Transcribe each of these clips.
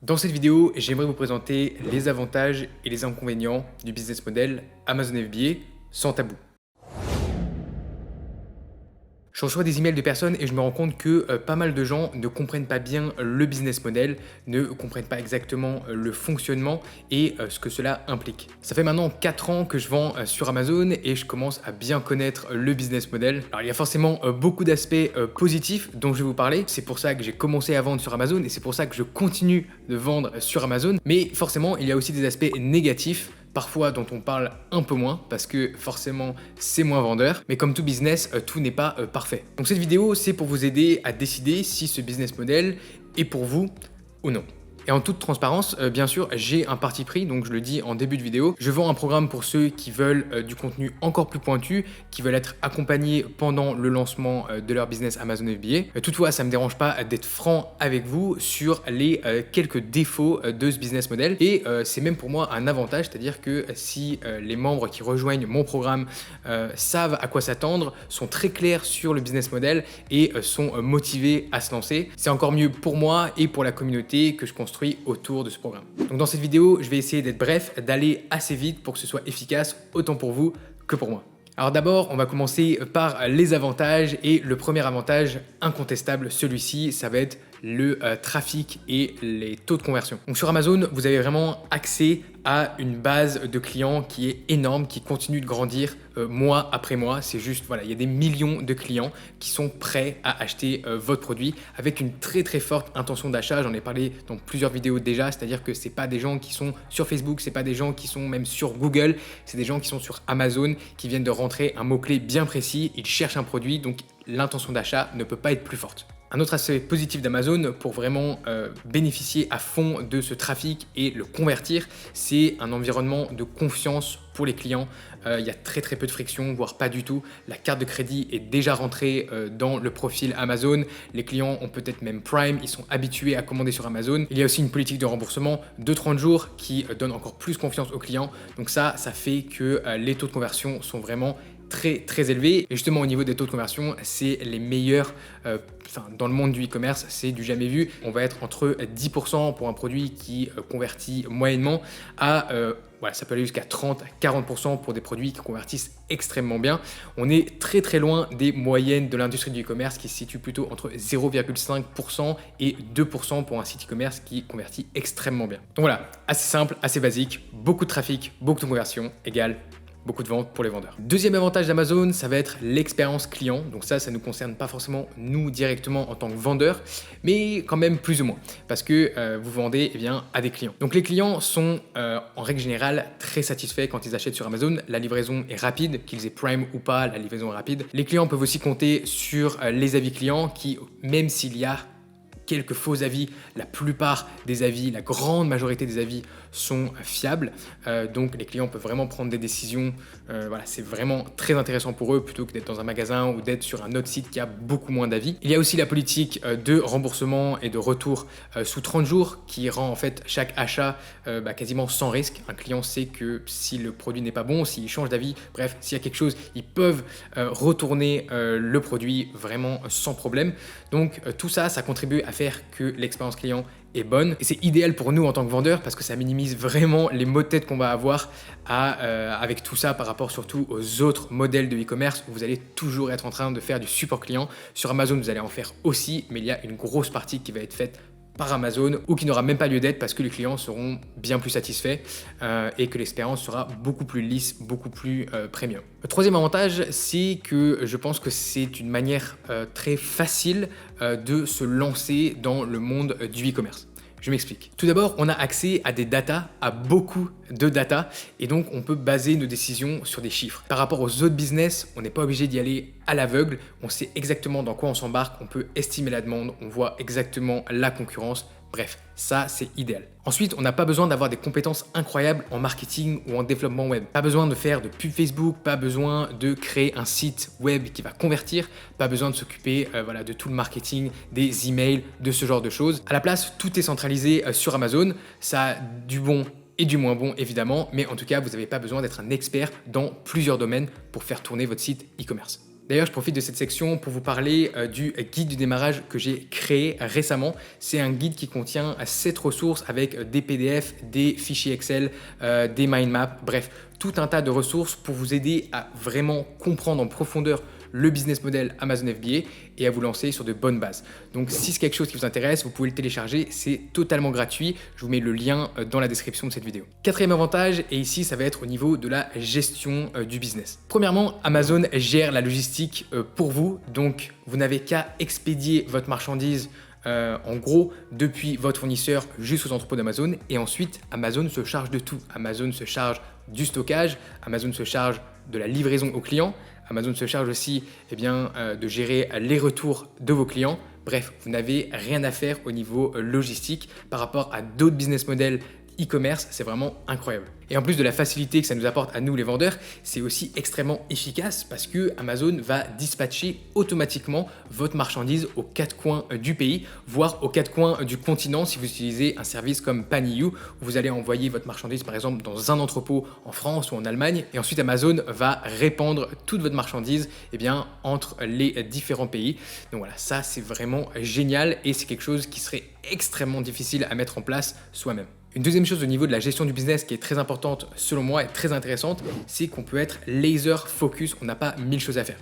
Dans cette vidéo, j'aimerais vous présenter les avantages et les inconvénients du business model Amazon FBA sans tabou. Je reçois des emails de personnes et je me rends compte que pas mal de gens ne comprennent pas bien le business model, ne comprennent pas exactement le fonctionnement et ce que cela implique. Ça fait maintenant 4 ans que je vends sur Amazon et je commence à bien connaître le business model. Alors il y a forcément beaucoup d'aspects positifs dont je vais vous parler. C'est pour ça que j'ai commencé à vendre sur Amazon et c'est pour ça que je continue de vendre sur Amazon. Mais forcément, il y a aussi des aspects négatifs, parfois dont on parle un peu moins parce que forcément c'est moins vendeur, mais comme tout business, tout n'est pas parfait. Donc cette vidéo, c'est pour vous aider à décider si ce business model est pour vous ou non. Et en toute transparence, bien sûr, j'ai un parti pris, donc je le dis en début de vidéo. Je vends un programme pour ceux qui veulent du contenu encore plus pointu, qui veulent être accompagnés pendant le lancement de leur business Amazon FBA. Toutefois, ça ne me dérange pas d'être franc avec vous sur les quelques défauts de ce business model. Et c'est même pour moi un avantage, c'est-à-dire que si les membres qui rejoignent mon programme savent à quoi s'attendre, sont très clairs sur le business model et sont motivés à se lancer, c'est encore mieux pour moi et pour la communauté que je construis autour de ce programme. Donc dans cette vidéo, je vais essayer d'être bref, d'aller assez vite pour que ce soit efficace autant pour vous que pour moi. Alors d'abord, on va commencer par les avantages et le premier avantage incontestable, celui-ci, ça va être le trafic et les taux de conversion. Donc sur Amazon, vous avez vraiment accès à une base de clients qui est énorme, qui continue de grandir mois après mois. C'est juste, voilà, il y a des millions de clients qui sont prêts à acheter votre produit avec une très très forte intention d'achat. J'en ai parlé dans plusieurs vidéos déjà, c'est-à-dire que c'est pas des gens qui sont sur Facebook, c'est pas des gens qui sont même sur Google, c'est des gens qui sont sur Amazon, qui viennent de rentrer un mot-clé bien précis, ils cherchent un produit, donc l'intention d'achat ne peut pas être plus forte. Un autre aspect positif d'Amazon pour vraiment bénéficier à fond de ce trafic et le convertir, c'est un environnement de confiance pour les clients. Il y a très très peu de friction, voire pas du tout. La carte de crédit est déjà rentrée dans le profil Amazon. Les clients ont peut-être même Prime, ils sont habitués à commander sur Amazon. Il y a aussi une politique de remboursement de 30 jours qui donne encore plus confiance aux clients. Donc ça fait que les taux de conversion sont vraiment très élevé. Et justement au niveau des taux de conversion, c'est les meilleurs dans le monde du e-commerce, c'est du jamais vu. On va être entre 10% pour un produit qui convertit moyennement à voilà, ça peut aller jusqu'à 30-40% pour des produits qui convertissent extrêmement bien. On est très loin des moyennes de l'industrie du e-commerce qui se situe plutôt entre 0,5% et 2% pour un site e-commerce qui convertit extrêmement bien. Donc voilà, assez simple, assez basique, beaucoup de trafic, beaucoup de conversion égale beaucoup de ventes pour les vendeurs. Deuxième avantage d'Amazon, ça va être l'expérience client. Donc ça ne nous concerne pas forcément nous directement en tant que vendeurs, mais quand même plus ou moins, parce que vous vendez à des clients. Donc les clients sont en règle générale très satisfaits quand ils achètent sur Amazon. La livraison est rapide, qu'ils aient Prime ou pas, la livraison est rapide. Les clients peuvent aussi compter sur les avis clients qui, même s'il y a quelques faux avis, la plupart des avis, la grande majorité des avis sont fiables. Donc les clients peuvent vraiment prendre des décisions. Voilà, c'est vraiment très intéressant pour eux plutôt que d'être dans un magasin ou d'être sur un autre site qui a beaucoup moins d'avis. Il y a aussi la politique de remboursement et de retour sous 30 jours qui rend en fait chaque achat quasiment sans risque. Un client sait que si le produit n'est pas bon, s'il change d'avis, bref, s'il y a quelque chose, ils peuvent retourner le produit vraiment sans problème. Donc tout ça contribue à faire que l'expérience client est bonne et c'est idéal pour nous en tant que vendeurs parce que ça minimise vraiment les maux de tête qu'on va avoir avec tout ça par rapport surtout aux autres modèles de e-commerce où vous allez toujours être en train de faire du support client. Sur Amazon, vous allez en faire aussi, mais il y a une grosse partie qui va être faite par Amazon ou qui n'aura même pas lieu d'être parce que les clients seront bien plus satisfaits et que l'expérience sera beaucoup plus lisse, beaucoup plus premium. Le troisième avantage, c'est que je pense que c'est une manière très facile de se lancer dans le monde du e-commerce. Je m'explique. Tout d'abord, on a accès à des datas, à beaucoup de data, et donc on peut baser nos décisions sur des chiffres. Par rapport aux autres business, on n'est pas obligé d'y aller à l'aveugle, on sait exactement dans quoi on s'embarque, on peut estimer la demande, on voit exactement la concurrence. Bref, ça c'est idéal. Ensuite, on n'a pas besoin d'avoir des compétences incroyables en marketing ou en développement web. Pas besoin de faire de pub Facebook, pas besoin de créer un site web qui va convertir, pas besoin de s'occuper de tout le marketing, des emails, de ce genre de choses. À la place, tout est centralisé sur Amazon. Ça a du bon et du moins bon évidemment, mais en tout cas, vous n'avez pas besoin d'être un expert dans plusieurs domaines pour faire tourner votre site e-commerce. D'ailleurs, je profite de cette section pour vous parler du guide du démarrage que j'ai créé récemment. C'est un guide qui contient 7 ressources avec des PDF, des fichiers Excel, des mind maps, bref, tout un tas de ressources pour vous aider à vraiment comprendre en profondeur le business model Amazon FBA et à vous lancer sur de bonnes bases. Donc si c'est quelque chose qui vous intéresse, vous pouvez le télécharger, c'est totalement gratuit. Je vous mets le lien dans la description de cette vidéo. Quatrième avantage, et ici ça va être au niveau de la gestion du business. Premièrement, Amazon gère la logistique pour vous, donc vous n'avez qu'à expédier votre marchandise en gros depuis votre fournisseur jusqu'aux entrepôts d'Amazon, et ensuite Amazon se charge de tout. Amazon se charge du stockage, Amazon se charge de la livraison aux clients, Amazon se charge aussi de gérer les retours de vos clients. Bref, vous n'avez rien à faire au niveau logistique par rapport à d'autres business models e-commerce, c'est vraiment incroyable. Et en plus de la facilité que ça nous apporte à nous les vendeurs, c'est aussi extrêmement efficace parce que Amazon va dispatcher automatiquement votre marchandise aux 4 coins du pays, voire aux 4 coins du continent si vous utilisez un service comme Pany.you, où vous allez envoyer votre marchandise par exemple dans un entrepôt en France ou en Allemagne, et ensuite Amazon va répandre toute votre marchandise entre les différents pays. Donc voilà, ça c'est vraiment génial et c'est quelque chose qui serait extrêmement difficile à mettre en place soi-même. Une deuxième chose au niveau de la gestion du business qui est très importante selon moi et très intéressante, c'est qu'on peut être laser focus, on n'a pas 1000 choses à faire.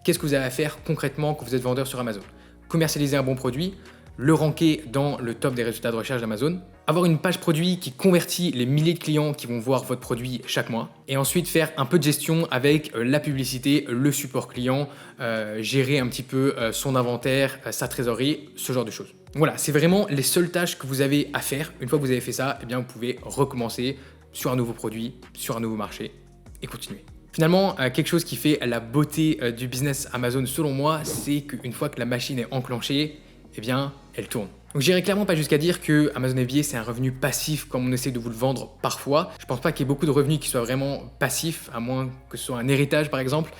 Qu'est-ce que vous avez à faire concrètement quand vous êtes vendeur sur Amazon? Commercialiser un bon produit, le ranker dans le top des résultats de recherche d'Amazon, avoir une page produit qui convertit les milliers de clients qui vont voir votre produit chaque mois, et ensuite faire un peu de gestion avec la publicité, le support client, gérer un petit peu son inventaire, sa trésorerie, ce genre de choses. Voilà, c'est vraiment les seules tâches que vous avez à faire. Une fois que vous avez fait ça, vous pouvez recommencer sur un nouveau produit, sur un nouveau marché et continuer. Finalement, quelque chose qui fait la beauté du business Amazon selon moi, c'est qu'une fois que la machine est enclenchée, elle tourne. Donc j'irai clairement pas jusqu'à dire que Amazon FBA c'est un revenu passif comme on essaie de vous le vendre parfois. Je pense pas qu'il y ait beaucoup de revenus qui soient vraiment passifs, à moins que ce soit un héritage par exemple.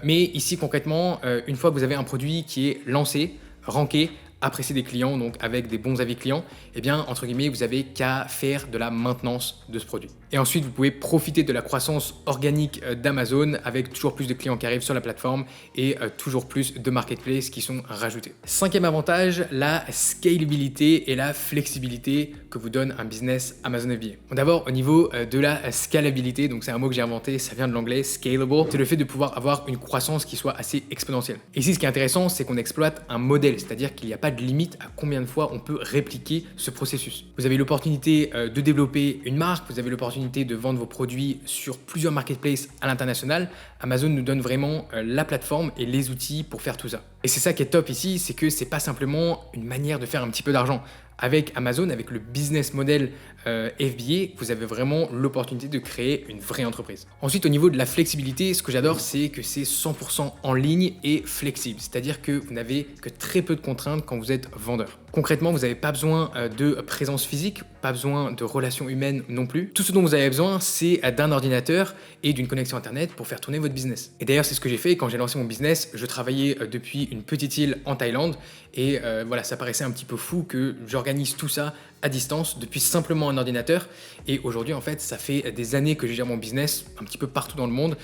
Mais ici concrètement, une fois que vous avez un produit qui est lancé, ranké, apprécié des clients, donc avec des bons avis clients, entre guillemets, vous avez qu'à faire de la maintenance de ce produit. Et ensuite, vous pouvez profiter de la croissance organique d'Amazon avec toujours plus de clients qui arrivent sur la plateforme et toujours plus de marketplaces qui sont rajoutés. Cinquième avantage, la scalabilité et la flexibilité que vous donne un business Amazon FBA. D'abord, au niveau de la scalabilité, donc c'est un mot que j'ai inventé, ça vient de l'anglais, scalable, c'est le fait de pouvoir avoir une croissance qui soit assez exponentielle. Et ici, ce qui est intéressant, c'est qu'on exploite un modèle, c'est-à-dire qu'il n'y a pas de limite à combien de fois on peut répliquer ce processus. Vous avez l'opportunité de développer une marque, vous avez l'opportunité de vendre vos produits sur plusieurs marketplaces à l'international. Amazon nous donne vraiment la plateforme et les outils pour faire tout ça. Et c'est ça qui est top ici, c'est que c'est pas simplement une manière de faire un petit peu d'argent. Avec Amazon, avec le business model FBA, vous avez vraiment l'opportunité de créer une vraie entreprise. Ensuite, au niveau de la flexibilité, ce que j'adore, c'est que c'est 100% en ligne et flexible. C'est-à-dire que vous n'avez que très peu de contraintes quand vous êtes vendeur. Concrètement, vous n'avez pas besoin de présence physique, pas besoin de relations humaines non plus. Tout ce dont vous avez besoin, c'est d'un ordinateur et d'une connexion Internet pour faire tourner votre business. Et d'ailleurs, c'est ce que j'ai fait quand j'ai lancé mon business. Je travaillais depuis une petite île en Thaïlande et voilà, ça paraissait un petit peu fou que j'organise tout ça à distance depuis simplement un ordinateur. Et aujourd'hui, en fait, ça fait des années que je gère mon business un petit peu partout dans le monde.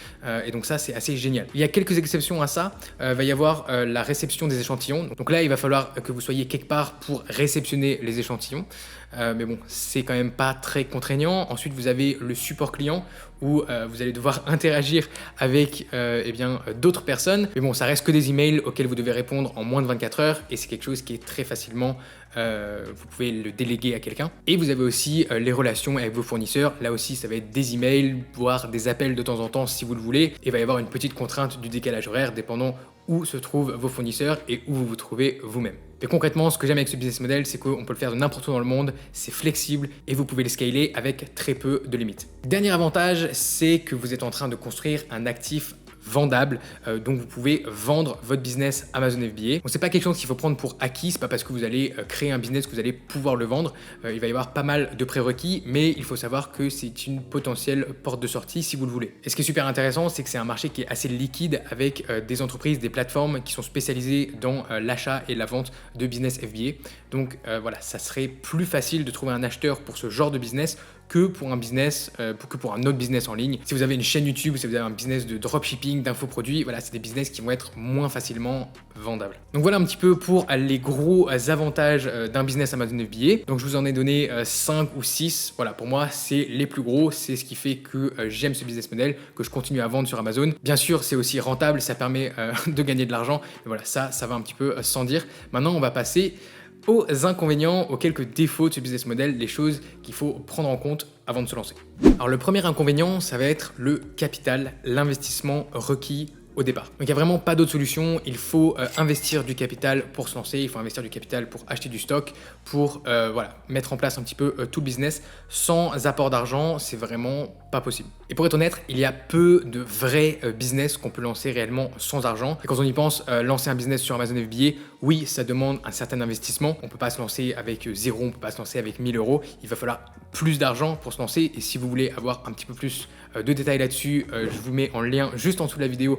Et donc ça, c'est assez génial. Il y a quelques exceptions à ça. Va y avoir la réception des échantillons. Donc là, il va falloir que vous soyez quelque part pour réceptionner les échantillons. Mais bon, c'est quand même pas très contraignant. Ensuite, vous avez le support client où vous allez devoir interagir avec d'autres personnes. Mais bon, ça reste que des emails auxquels vous devez répondre en moins de 24 heures et c'est quelque chose qui est très facilement, vous pouvez le déléguer à quelqu'un. Et vous avez aussi les relations avec vos fournisseurs. Là aussi, ça va être des emails, voire des appels de temps en temps si vous le voulez. Et il va y avoir une petite contrainte du décalage horaire dépendant où se trouvent vos fournisseurs et où vous vous trouvez vous-même. Mais concrètement, ce que j'aime avec ce business model, c'est qu'on peut le faire de n'importe où dans le monde, c'est flexible et vous pouvez le scaler avec très peu de limites. Dernier avantage, c'est que vous êtes en train de construire un actif vendable, donc vous pouvez vendre votre business Amazon FBA. Donc c'est pas quelque chose qu'il faut prendre pour acquis, c'est pas parce que vous allez créer un business que vous allez pouvoir le vendre. Il va y avoir pas mal de prérequis, mais il faut savoir que c'est une potentielle porte de sortie si vous le voulez. Et ce qui est super intéressant, c'est que c'est un marché qui est assez liquide avec des entreprises, des plateformes qui sont spécialisées dans l'achat et la vente de business FBA. Donc voilà, ça serait plus facile de trouver un acheteur pour ce genre de business que pour un business, que pour un autre business en ligne. Si vous avez une chaîne YouTube, si vous avez un business de dropshipping, d'infoproduits, voilà, c'est des business qui vont être moins facilement vendables. Donc voilà un petit peu pour les gros avantages d'un business Amazon FBA. Donc je vous en ai donné 5 ou 6. Voilà, pour moi, c'est les plus gros. C'est ce qui fait que j'aime ce business model, que je continue à vendre sur Amazon. Bien sûr, c'est aussi rentable, ça permet de gagner de l'argent. Mais voilà, ça va un petit peu sans dire. Maintenant, on va passer aux inconvénients, aux quelques défauts de ce business model, les choses qu'il faut prendre en compte avant de se lancer. Alors le premier inconvénient, ça va être le capital, l'investissement requis au départ. Donc il n'y a vraiment pas d'autre solution, il faut investir du capital pour se lancer, il faut investir du capital pour acheter du stock, pour voilà, mettre en place un petit peu tout le business. Sans apport d'argent, c'est vraiment pas possible. Et pour être honnête, il y a peu de vrais business qu'on peut lancer réellement sans argent. Et quand on y pense, lancer un business sur Amazon FBA, oui, ça demande un certain investissement. On ne peut pas se lancer avec zéro, on ne peut pas se lancer avec 1000 euros. Il va falloir plus d'argent pour se lancer. Et si vous voulez avoir un petit peu plus de détails là-dessus, je vous mets en lien juste en dessous de la vidéo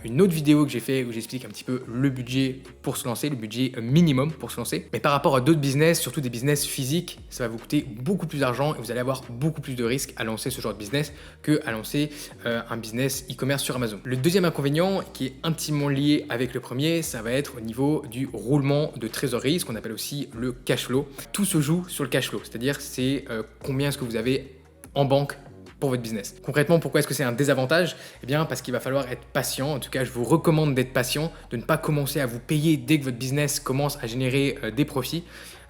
une autre vidéo que j'ai fait où j'explique un petit peu le budget pour se lancer, le budget minimum pour se lancer. Mais par rapport à d'autres business, surtout des business physiques, ça va vous coûter beaucoup plus d'argent et vous allez avoir beaucoup plus de risques à lancer ce genre de business qu'à lancer un business e-commerce sur Amazon. Le deuxième inconvénient qui est intimement lié avec le premier, ça va être au niveau du roulement de trésorerie, ce qu'on appelle aussi le cash flow. Tout se joue sur le cash flow, c'est-à-dire c'est combien est-ce que vous avez en banque pour votre business. Concrètement, pourquoi est-ce que c'est un désavantage? Eh bien, parce qu'il va falloir être patient. En tout cas, je vous recommande d'être patient, de ne pas commencer à vous payer dès que votre business commence à générer des profits.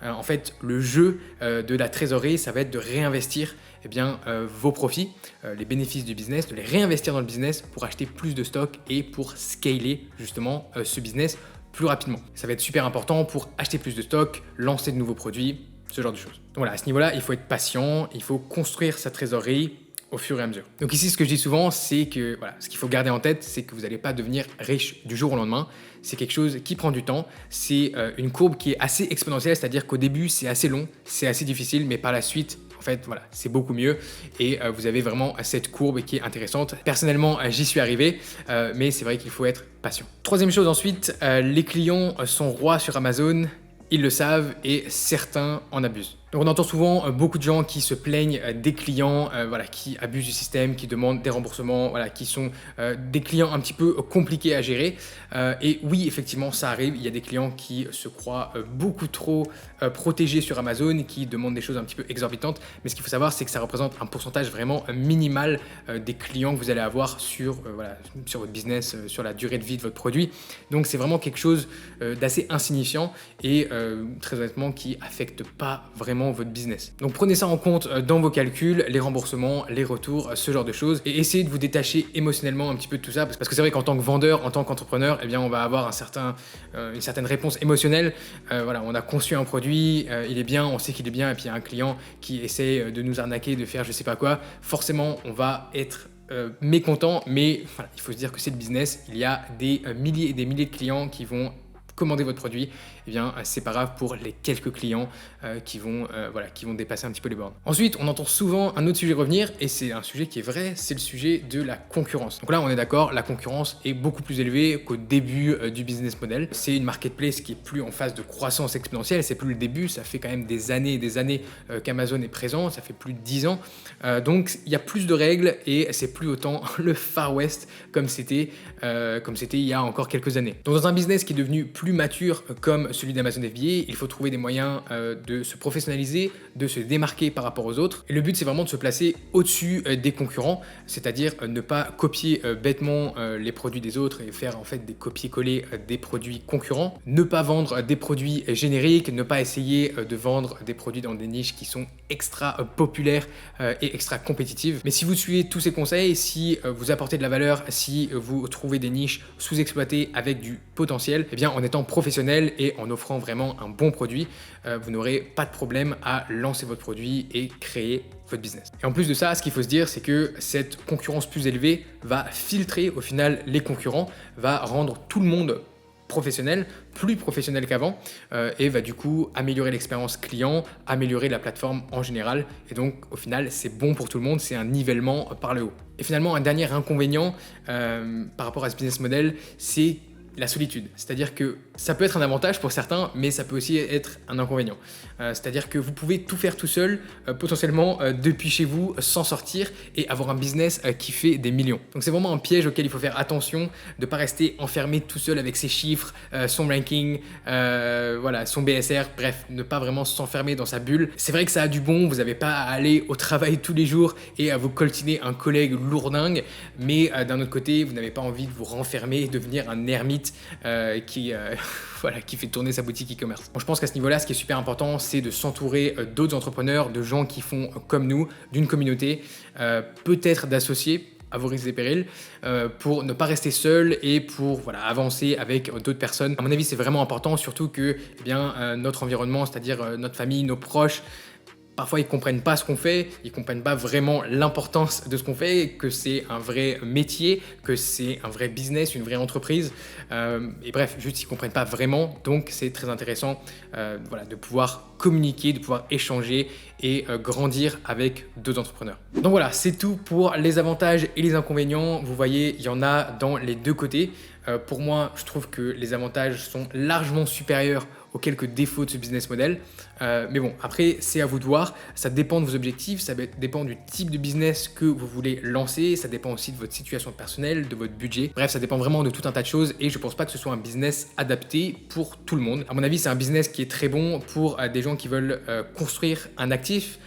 En fait, le jeu de la trésorerie, ça va être de réinvestir vos profits, les bénéfices du business, de les réinvestir dans le business pour acheter plus de stock et pour scaler justement ce business plus rapidement. Ça va être super important pour acheter plus de stock, lancer de nouveaux produits, ce genre de choses. Donc voilà, à ce niveau-là, il faut être patient, il faut construire sa trésorerie au fur et à mesure. Donc ici, ce que je dis souvent, c'est que voilà, ce qu'il faut garder en tête, c'est que vous n'allez pas devenir riche du jour au lendemain. C'est quelque chose qui prend du temps. C'est une courbe qui est assez exponentielle, c'est-à-dire qu'au début, c'est assez long, c'est assez difficile, mais par la suite, en fait, voilà, c'est beaucoup mieux et vous avez vraiment cette courbe qui est intéressante. Personnellement, j'y suis arrivé, mais c'est vrai qu'il faut être patient. Troisième chose ensuite, les clients sont rois sur Amazon. Ils le savent et certains en abusent. Donc on entend souvent beaucoup de gens qui se plaignent des clients qui abusent du système, qui demandent des remboursements, qui sont des clients un petit peu compliqués à gérer. Et oui, effectivement, ça arrive. Il y a des clients qui se croient beaucoup trop protégés sur Amazon, qui demandent des choses un petit peu exorbitantes. Mais ce qu'il faut savoir, c'est que ça représente un pourcentage vraiment minimal des clients que vous allez avoir sur votre business, sur la durée de vie de votre produit. Donc c'est vraiment quelque chose d'assez insignifiant et très honnêtement qui affecte pas vraiment votre business. Donc prenez ça en compte dans vos calculs, les remboursements, les retours, ce genre de choses et essayez de vous détacher émotionnellement un petit peu de tout ça parce que c'est vrai qu'en tant que vendeur, en tant qu'entrepreneur, on va avoir une certaine réponse émotionnelle. On a conçu un produit, il est bien, on sait qu'il est bien et puis il y a un client qui essaie de nous arnaquer, de faire je sais pas quoi. Forcément, on va être mécontent, mais voilà, il faut se dire que c'est le business. Il y a des milliers et des milliers de clients qui vont commander votre produit, c'est pas grave pour les quelques clients qui vont dépasser un petit peu les bornes. Ensuite, on entend souvent un autre sujet revenir et c'est un sujet qui est vrai, c'est le sujet de la concurrence. Donc là, on est d'accord, la concurrence est beaucoup plus élevée qu'au début du business model. C'est une marketplace qui est plus en phase de croissance exponentielle, c'est plus le début, ça fait quand même des années et des années qu'Amazon est présent, ça fait plus de 10 ans. Donc, il y a plus de règles et c'est plus autant le Far West comme c'était il y a encore quelques années. Donc, dans un business qui est devenu plus mature comme celui d'Amazon FBA, il faut trouver des moyens de se professionnaliser, de se démarquer par rapport aux autres. Et le but, c'est vraiment de se placer au-dessus des concurrents, c'est-à-dire ne pas copier bêtement les produits des autres et faire en fait des copier-coller des produits concurrents, ne pas vendre des produits génériques, ne pas essayer de vendre des produits dans des niches qui sont extra populaires et extra compétitives. Mais si vous suivez tous ces conseils, si vous apportez de la valeur, si vous trouvez des niches sous-exploitées avec du potentiel, en étant professionnel et en offrant vraiment un bon produit, vous n'aurez pas de problème à lancer votre produit et créer votre business. Et en plus de ça, ce qu'il faut se dire, c'est que cette concurrence plus élevée va filtrer au final les concurrents, va rendre tout le monde professionnel, plus professionnel qu'avant et va du coup améliorer l'expérience client, améliorer la plateforme en général et donc au final c'est bon pour tout le monde, c'est un nivellement par le haut. Et finalement un dernier inconvénient par rapport à ce business model, c'est la solitude. C'est-à-dire que ça peut être un avantage pour certains, mais ça peut aussi être un inconvénient. C'est-à-dire que vous pouvez tout faire tout seul, potentiellement depuis chez vous, sans sortir et avoir un business qui fait des millions. Donc c'est vraiment un piège auquel il faut faire attention, de ne pas rester enfermé tout seul avec ses chiffres, son ranking, voilà, son BSR, bref, ne pas vraiment s'enfermer dans sa bulle. C'est vrai que ça a du bon, vous n'avez pas à aller au travail tous les jours et à vous coltiner un collègue lourdingue, mais d'un autre côté, vous n'avez pas envie de vous renfermer et devenir un ermite voilà, qui fait tourner sa boutique e-commerce. Bon, je pense qu'à ce niveau-là, ce qui est super important, c'est de s'entourer d'autres entrepreneurs, de gens qui font comme nous, d'une communauté, peut-être d'associés à vos risques et périls, pour ne pas rester seul et pour voilà, avancer avec d'autres personnes. À mon avis, c'est vraiment important, surtout que eh bien, notre environnement, c'est-à-dire notre famille, nos proches, parfois, ils ne comprennent pas ce qu'on fait, ils ne comprennent pas vraiment l'importance de ce qu'on fait, que c'est un vrai métier, que c'est un vrai business, une vraie entreprise. Et bref, juste, ils ne comprennent pas vraiment. Donc, c'est très intéressant voilà, de pouvoir communiquer, de pouvoir échanger et grandir avec d'autres entrepreneurs. Donc voilà, c'est tout pour les avantages et les inconvénients. Vous voyez, il y en a dans les deux côtés. Pour moi, je trouve que les avantages sont largement supérieurs aux quelques défauts de ce business model. Mais bon, après, c'est à vous de voir. Ça dépend de vos objectifs, ça dépend du type de business que vous voulez lancer, ça dépend aussi de votre situation personnelle, de votre budget. Bref, ça dépend vraiment de tout un tas de choses et je pense pas que ce soit un business adapté pour tout le monde. À mon avis, c'est un business qui est très bon pour des gens qui veulent construire un actif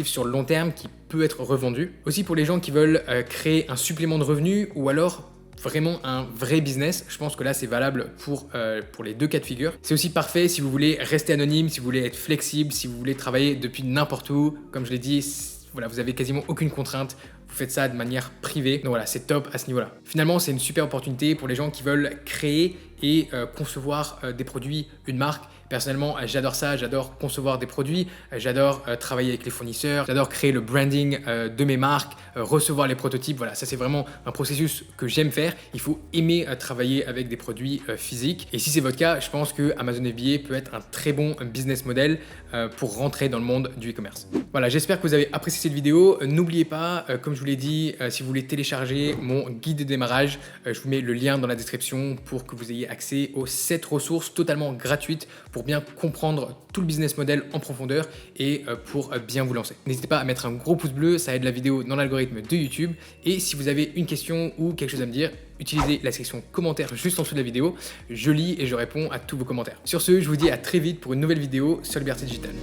sur le long terme qui peut être revendu. Aussi pour les gens qui veulent créer un supplément de revenus ou alors vraiment un vrai business. Je pense que là, c'est valable pour les deux cas de figure. C'est aussi parfait si vous voulez rester anonyme, si vous voulez être flexible, si vous voulez travailler depuis n'importe où. Comme je l'ai dit, voilà, vous avez quasiment aucune contrainte. Vous faites ça de manière privée. Donc voilà, c'est top à ce niveau-là. Finalement, c'est une super opportunité pour les gens qui veulent créer et concevoir des produits, une marque. Personnellement, j'adore ça, j'adore concevoir des produits, j'adore travailler avec les fournisseurs, j'adore créer le branding de mes marques, recevoir les prototypes. Voilà, ça c'est vraiment un processus que j'aime faire. Il faut aimer travailler avec des produits physiques. Et si c'est votre cas, je pense que Amazon FBA peut être un très bon business model pour rentrer dans le monde du e-commerce. Voilà, j'espère que vous avez apprécié cette vidéo. N'oubliez pas, comme je vous l'ai dit, si vous voulez télécharger mon guide de démarrage, je vous mets le lien dans la description pour que vous ayez accès aux 7 ressources totalement gratuites pour bien comprendre tout le business model en profondeur et pour bien vous lancer. N'hésitez pas à mettre un gros pouce bleu, ça aide la vidéo dans l'algorithme de YouTube. Et si vous avez une question ou quelque chose à me dire, utilisez la section commentaires juste en dessous de la vidéo. Je lis et je réponds à tous vos commentaires. Sur ce, je vous dis à très vite pour une nouvelle vidéo sur Liberté Digitale.